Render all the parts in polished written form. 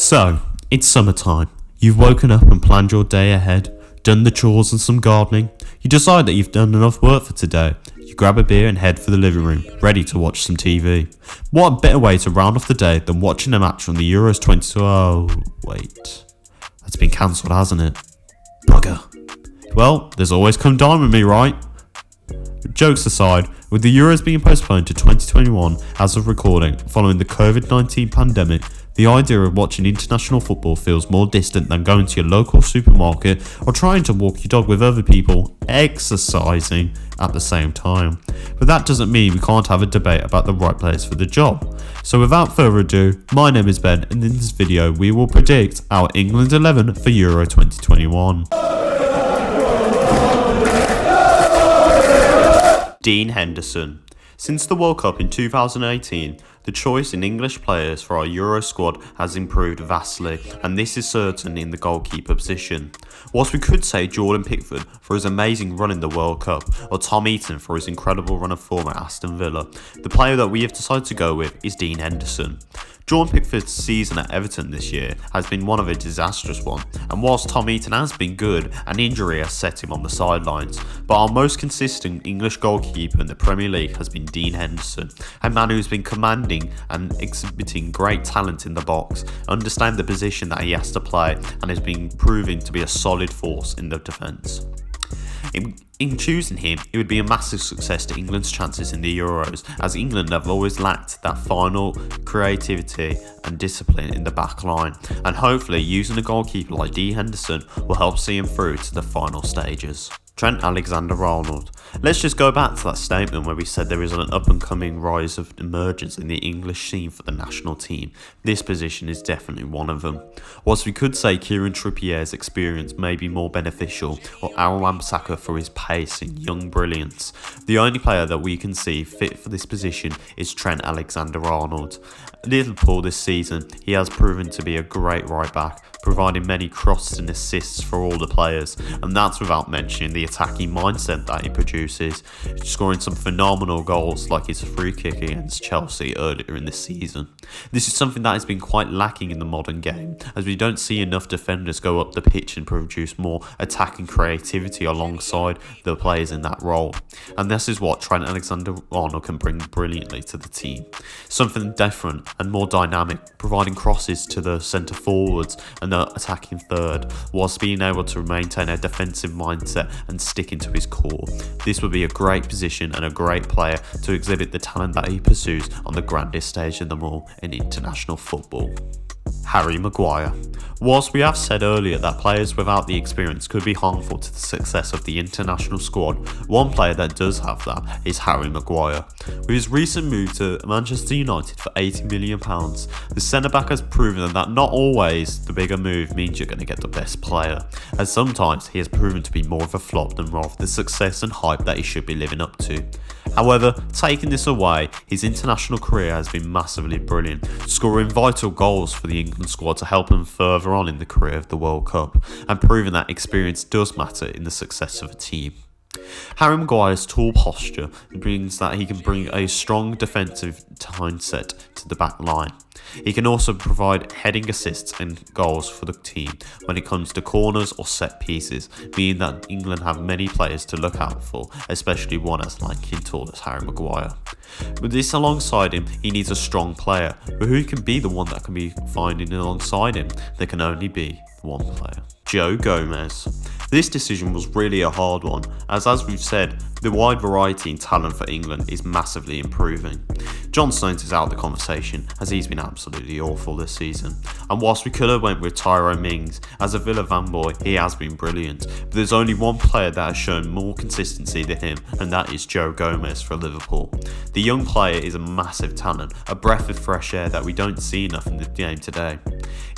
So, it's summertime. You've woken up and planned your day ahead, done the chores and some gardening. You decide that you've done enough work for today. You grab a beer and head for the living room, ready to watch some TV. What a better way to round off the day than watching a match from the Euros 20... Oh, wait. That's been cancelled, hasn't it? Bugger. Well, there's always come dine with me, right? Jokes aside, with the Euros being postponed to 2021 as of recording following the COVID-19 pandemic, the idea of watching international football feels more distant than going to your local supermarket or trying to walk your dog with other people exercising at the same time. But that doesn't mean we can't have a debate about the right players for the job. So without further ado, my name is Ben, and in this video we will predict our England 11 for Euro 2021. Dean Henderson. Since the World Cup in 2018, the choice in English players for our Euro squad has improved vastly, and this is certain in the goalkeeper position. Whilst we could say Jordan Pickford for his amazing run in the World Cup, or Tom Heaton for his incredible run of form at Aston Villa, the player that we have decided to go with is Dean Henderson. Jordan Pickford's season at Everton this year has been one of a disastrous one, and whilst Tom Heaton has been good, an injury has set him on the sidelines. But our most consistent English goalkeeper in the Premier League has been Dean Henderson, a man who has been commanding and exhibiting great talent in the box, understand the position that he has to play, and has been proving to be a solid force in the defence. In choosing him, it would be a massive success to England's chances in the Euros, as England have always lacked that final creativity and discipline in the back line, and hopefully using a goalkeeper like Dean Henderson will help see him through to the final stages. Trent Alexander-Arnold. Let's just go back to that statement where we said there is an up-and-coming rise of emergence in the English scene for the national team. This position is definitely one of them. Whilst we could say Kieran Trippier's experience may be more beneficial, or Aaron Wan-Bissaka for his pace and young brilliance, the only player that we can see fit for this position is Trent Alexander-Arnold. At Liverpool this season, he has proven to be a great right-back, providing many crosses and assists for all the players, and that's without mentioning the attacking mindset that he produces, scoring some phenomenal goals like his free kick against Chelsea earlier in the season. This is something that has been quite lacking in the modern game, as we don't see enough defenders go up the pitch and produce more attacking creativity alongside the players in that role, and this is what Trent Alexander-Arnold can bring brilliantly to the team. Something different and more dynamic, providing crosses to the centre forwards and the attacking third, whilst being able to maintain a defensive mindset and sticking to his core. This would be a great position and a great player to exhibit the talent that he pursues on the grandest stage of them all in international football. Harry Maguire. Whilst we have said earlier that players without the experience could be harmful to the success of the international squad, one player that does have that is Harry Maguire. With his recent move to Manchester United for £80 million, the centre-back has proven that not always the bigger move means you're going to get the best player, as sometimes he has proven to be more of a flop than rather the success and hype that he should be living up to. However, taking this away, his international career has been massively brilliant, scoring vital goals for the England squad to help him further on in the career of the World Cup, and proving that experience does matter in the success of a team. Harry Maguire's tall posture brings that he can bring a strong defensive mindset to the back line. He can also provide heading assists and goals for the team when it comes to corners or set pieces, meaning that England have many players to look out for, especially one as tall as Harry Maguire. With this alongside him, he needs a strong player, but who can be the one that can be finding alongside him? There can only be one player. Joe Gomez. This decision was really a hard one, as we've said, the wide variety in talent for England is massively improving. John Stones is out of the conversation, as he's been absolutely awful this season. And whilst we could have went with Tyrone Mings, as a Villa fanboy, he has been brilliant. But there's only one player that has shown more consistency than him, and that is Joe Gomez for Liverpool. The young player is a massive talent, a breath of fresh air that we don't see enough in the game today.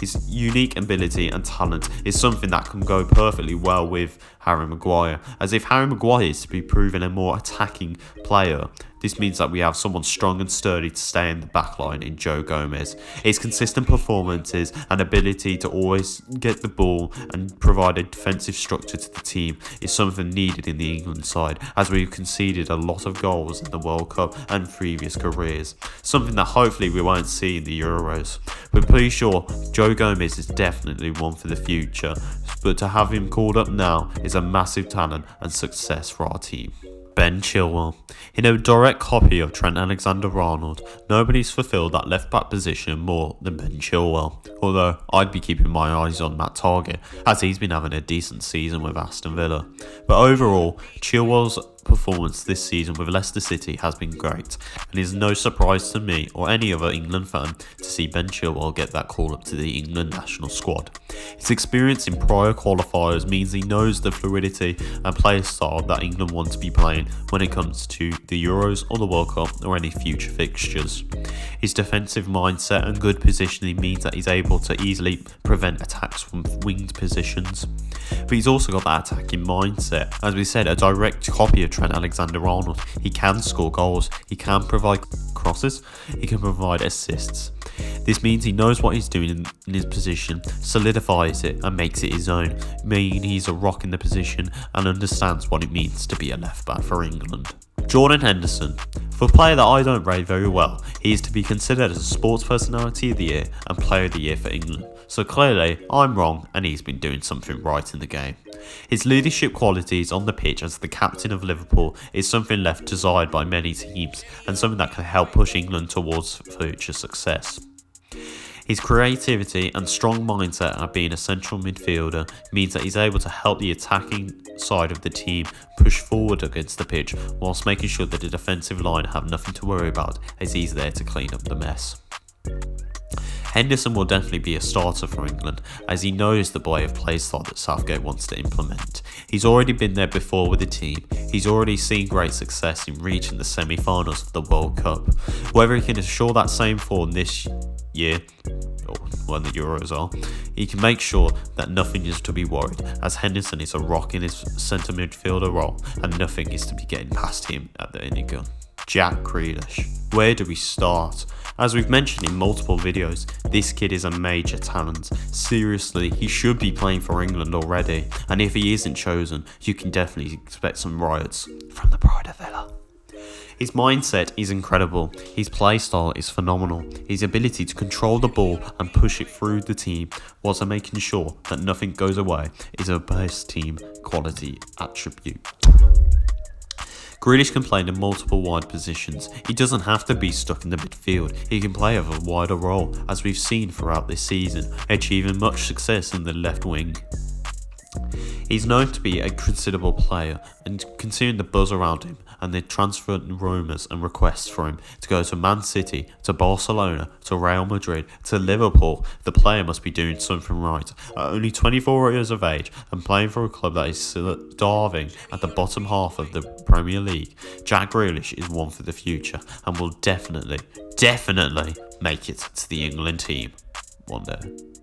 His unique ability and talent is something that can go perfectly well with Harry Maguire, as if Harry Maguire is to be proven a more attacking player, This means that we have someone strong and sturdy to stay in the backline in Joe Gomez. His consistent performances and ability to always get the ball and provide a defensive structure to the team is something needed in the England side, as we've conceded a lot of goals in the World Cup and previous careers, something that hopefully we won't see in the Euros. We're pretty sure Joe Gomez is definitely one for the future, but to have him called up now is a massive talent and success for our team. Ben Chilwell. In a direct copy of Trent Alexander-Arnold, nobody's fulfilled that left-back position more than Ben Chilwell, although I'd be keeping my eyes on Matt Targett, as he's been having a decent season with Aston Villa. But overall, Chilwell's performance this season with Leicester City has been great, and it is no surprise to me or any other England fan to see Ben Chilwell get that call up to the England national squad. His experience in prior qualifiers means he knows the fluidity and play style that England want to be playing when it comes to the Euros or the World Cup or any future fixtures. His defensive mindset and good positioning means that he's able to easily prevent attacks from winged positions. But he's also got that attacking mindset. As we said, a direct copy of Trent Alexander-Arnold. He can score goals, he can provide crosses, he can provide assists. This means he knows what he's doing in his position, solidifies it and makes it his own, meaning he's a rock in the position and understands what it means to be a left back for England. Jordan Henderson. For a player that I don't rate very well, he is to be considered as a Sports Personality of the Year and Player of the Year for England. So clearly, I'm wrong and he's been doing something right in the game. His leadership qualities on the pitch as the captain of Liverpool is something left desired by many teams and something that can help push England towards future success. His creativity and strong mindset at being a central midfielder means that he's able to help the attacking side of the team push forward against the pitch, whilst making sure that the defensive line have nothing to worry about as he's there to clean up the mess. Henderson will definitely be a starter for England, as he knows the way of play style that Southgate wants to implement. He's already been there before with the team, he's already seen great success in reaching the semi-finals of the World Cup. Whether he can assure that same form this year, or when the Euros are, he can make sure that nothing is to be worried, as Henderson is a rock in his centre midfielder role and nothing is to be getting past him at the any gun. Jack Grealish. Where do we start? As we've mentioned in multiple videos, this kid is a major talent. Seriously, he should be playing for England already, and if he isn't chosen, you can definitely expect some riots from the Pride of Villa. His mindset is incredible, his play style is phenomenal, his ability to control the ball and push it through the team whilst making sure that nothing goes away is a best team quality attribute. Grealish can play in multiple wide positions. He doesn't have to be stuck in the midfield, he can play of a wider role, as we've seen throughout this season, achieving much success in the left wing. He's known to be a considerable player, and considering the buzz around him and the transfer rumours and requests for him to go to Man City, to Barcelona, to Real Madrid, to Liverpool, the player must be doing something right. At only 24 years of age and playing for a club that is starving at the bottom half of the Premier League, Jack Grealish is one for the future and will definitely make it to the England team one day.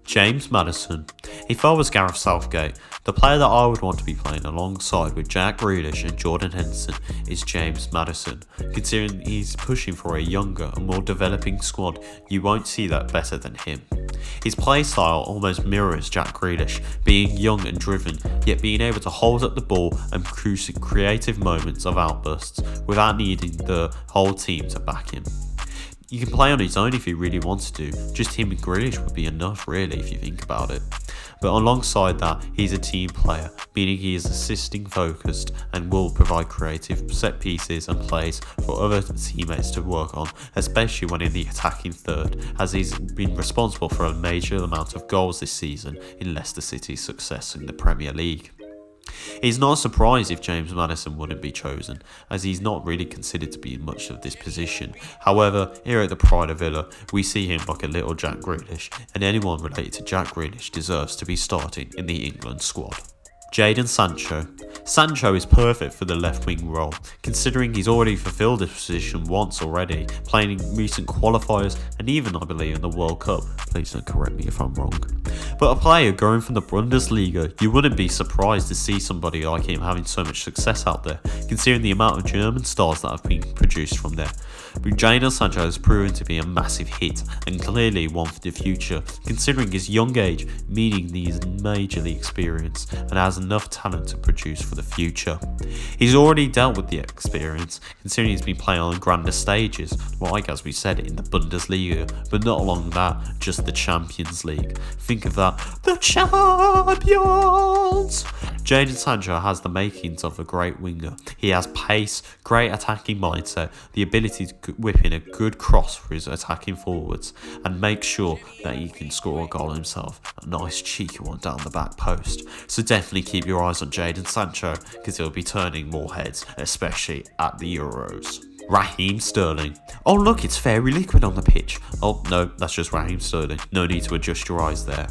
James Maddison. If I was Gareth Southgate, the player that I would want to be playing alongside with Jack Grealish and Jordan Henderson is James Maddison. Considering he's pushing for a younger and more developing squad, you won't see that better than him. His play style almost mirrors Jack Grealish, being young and driven, yet being able to hold up the ball and produce creative moments of outbursts without needing the whole team to back him. He can play on his own if he really wants to, just him and Grealish would be enough really if you think about it. But alongside that, he's a team player, meaning he is assisting focused and will provide creative set pieces and plays for other teammates to work on, especially when in the attacking third, as he's been responsible for a major amount of goals this season in Leicester City's success in the Premier League. It's not a surprise if James Maddison wouldn't be chosen, as he's not really considered to be in much of this position. However, here at the Pride of Villa, we see him like a little Jack Grealish, and anyone related to Jack Grealish deserves to be starting in the England squad. Jadon Sancho. Sancho is perfect for the left wing role, considering he's already fulfilled this position once already, playing in recent qualifiers and even I believe in the World Cup. Please don't correct me if I'm wrong. But a player going from the Bundesliga, you wouldn't be surprised to see somebody like him having so much success out there, considering the amount of German stars that have been produced from there. But Jadon Sancho has proven to be a massive hit and clearly one for the future, considering his young age, meaning he is majorly experienced and has enough talent to produce for the future. He's already dealt with the experience, considering he's been playing on grander stages, like as we said in the Bundesliga, but not along that, just the Champions League. Think of that, the champions! Jadon Sancho has the makings of a great winger. He has pace, great attacking mindset, the ability to whip in a good cross for his attacking forwards, and make sure that he can score a goal himself, a nice cheeky one down the back post. So definitely keep your eyes on Jadon Sancho, because he'll be turning more heads, especially at the Euros. Raheem Sterling. Oh look, it's very liquid on the pitch. Oh no, that's just Raheem Sterling. No need to adjust your eyes there.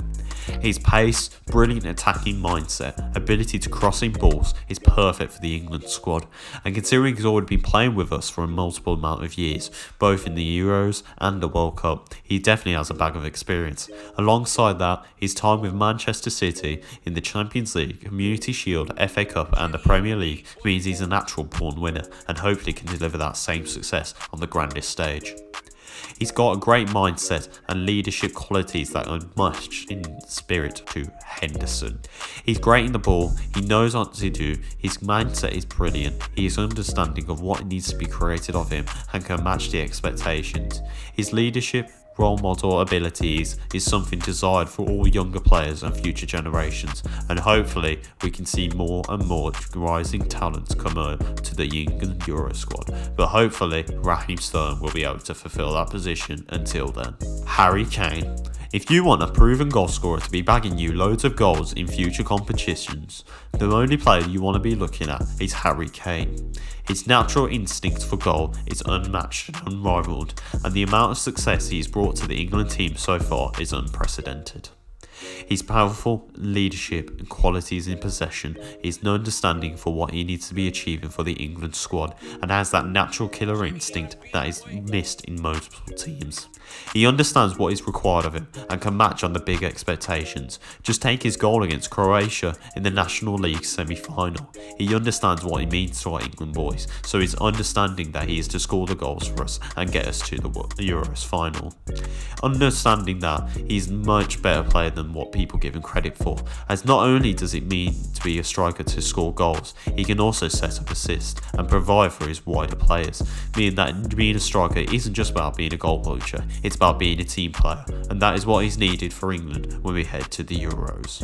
His pace, brilliant attacking mindset, ability to cross in balls is perfect for the England squad, and considering he's already been playing with us for a multiple amount of years, both in the Euros and the World Cup, he definitely has a bag of experience. Alongside that, his time with Manchester City in the Champions League, Community Shield, FA Cup and the Premier League means he's a natural born winner and hopefully can deliver that same success on the grandest stage. He's got a great mindset and leadership qualities that are much in spirit to Henderson. He's great in the ball, he knows what to do, his mindset is brilliant, he is understanding of what needs to be created of him and can match the expectations. His leadership, role model abilities is something desired for all younger players and future generations, and hopefully we can see more and more rising talents come to the England Euro squad, but hopefully Raheem Sterling will be able to fulfill that position until then. Harry Kane. If you want a proven goal scorer to be bagging you loads of goals in future competitions, the only player you want to be looking at is Harry Kane. His natural instinct for goal is unmatched and unrivaled, and the amount of success he's brought to the England team so far is unprecedented. His powerful leadership and qualities in possession, his understanding for what he needs to be achieving for the England squad, and has that natural killer instinct that is missed in multiple teams. He understands what is required of him and can match on the big expectations. Just take his goal against Croatia in the National League semi-final. He understands what it means to our England boys, so he's understanding that he is to score the goals for us and get us to the Euros final. Understanding that he's much better player than what people give him credit for, as not only does it mean to be a striker to score goals, he can also set up assists and provide for his wider players, meaning that being a striker isn't just about being a goal poacher, it's about being a team player, and that is what is needed for England when we head to the Euros.